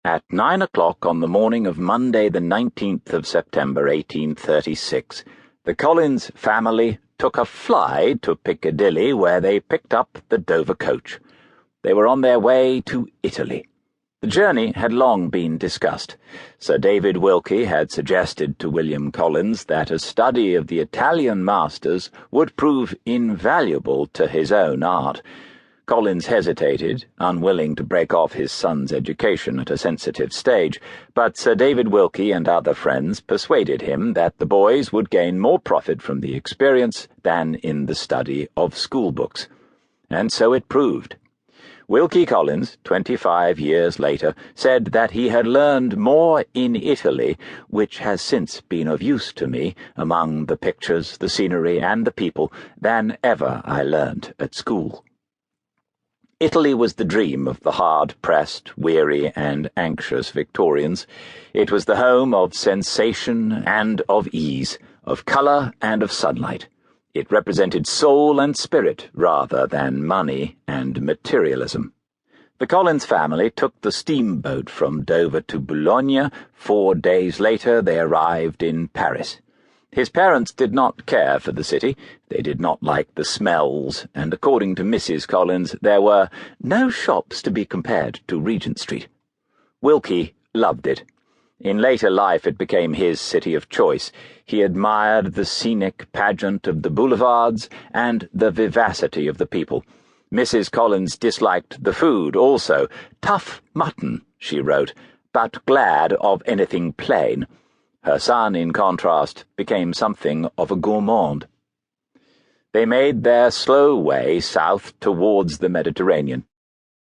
At 9 o'clock on the morning of Monday the 19th of September 1836, the Collins family took a fly to Piccadilly, where they picked up the Dover coach. They were on their way to Italy. The journey had long been discussed. Sir David Wilkie had suggested to William Collins that a study of the Italian masters would prove invaluable to his own art. Collins hesitated, unwilling to break off his son's education at a sensitive stage, but Sir David Wilkie and other friends persuaded him that the boys would gain more profit from the experience than in the study of schoolbooks. And so it proved. Wilkie Collins, 25 years later, said that he had learned more in Italy, which has since been of use to me, among the pictures, the scenery, and the people, than ever I learned at school. Italy was the dream of the hard-pressed, weary, and anxious Victorians. It was the home of sensation and of ease, of colour and of sunlight. It represented soul and spirit rather than money and materialism. The Collins family took the steamboat from Dover to Boulogne. 4 days later they arrived in Paris. His parents did not care for the city. They did not like the smells, and according to Mrs. Collins, there were no shops to be compared to Regent Street. Wilkie loved it. In later life it became his city of choice. He admired the scenic pageant of the boulevards and the vivacity of the people. Mrs. Collins disliked the food also. "Tough mutton," she wrote, "but glad of anything plain." Her son, in contrast, became something of a gourmand. They made their slow way south towards the Mediterranean.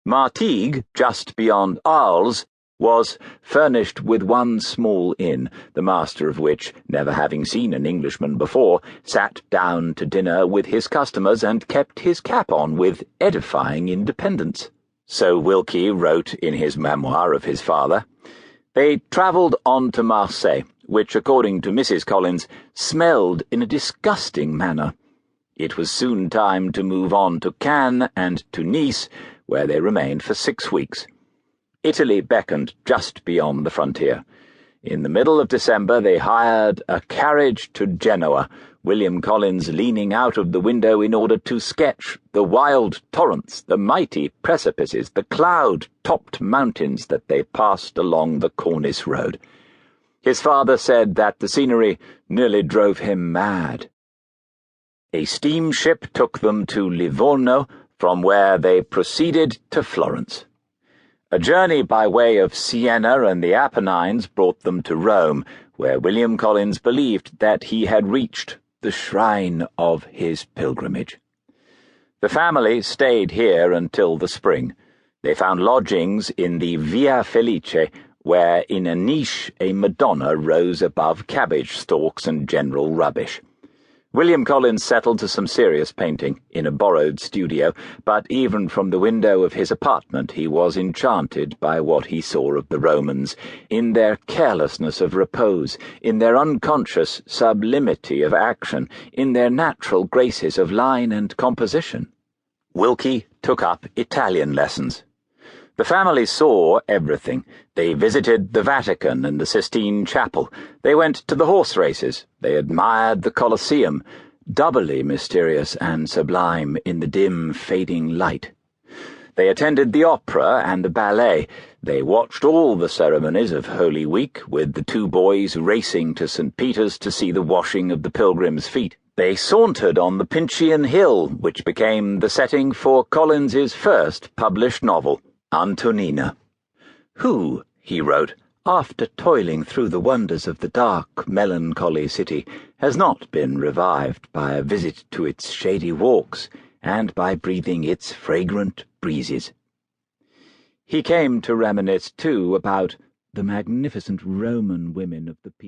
Martigues, just beyond Arles, was furnished with one small inn, the master of which, never having seen an Englishman before, sat down to dinner with his customers and kept his cap on with edifying independence. So Wilkie wrote in his memoir of his father. They travelled on to Marseille, which, according to Mrs. Collins, smelled in a disgusting manner. It was soon time to move on to Cannes and to Nice, where they remained for 6 weeks. Italy beckoned just beyond the frontier. In the middle of December they hired a carriage to Genoa, William Collins leaning out of the window in order to sketch the wild torrents, the mighty precipices, the cloud-topped mountains that they passed along the Cornice road. His father said that the scenery nearly drove him mad. A steamship took them to Livorno, from where they proceeded to Florence. A journey by way of Siena and the Apennines brought them to Rome, where William Collins believed that he had reached the shrine of his pilgrimage. The family stayed here until the spring. They found lodgings in the Via Felice, where in a niche a Madonna rose above cabbage stalks and general rubbish. William Collins settled to some serious painting in a borrowed studio, but even from the window of his apartment he was enchanted by what he saw of the Romans, in their carelessness of repose, in their unconscious sublimity of action, in their natural graces of line and composition. Wilkie took up Italian lessons. The family saw everything. They visited the Vatican and the Sistine Chapel. They went to the horse races. They admired the Colosseum, doubly mysterious and sublime in the dim, fading light. They attended the opera and the ballet. They watched all the ceremonies of Holy Week, with the 2 boys racing to St. Peter's to see the washing of the pilgrims' feet. They sauntered on the Pincian Hill, which became the setting for Collins's first published novel, Antonina. Who, he wrote, after toiling through the wonders of the dark, melancholy city, has not been revived by a visit to its shady walks and by breathing its fragrant breezes? He came to reminisce, too, about the magnificent Roman women of the people.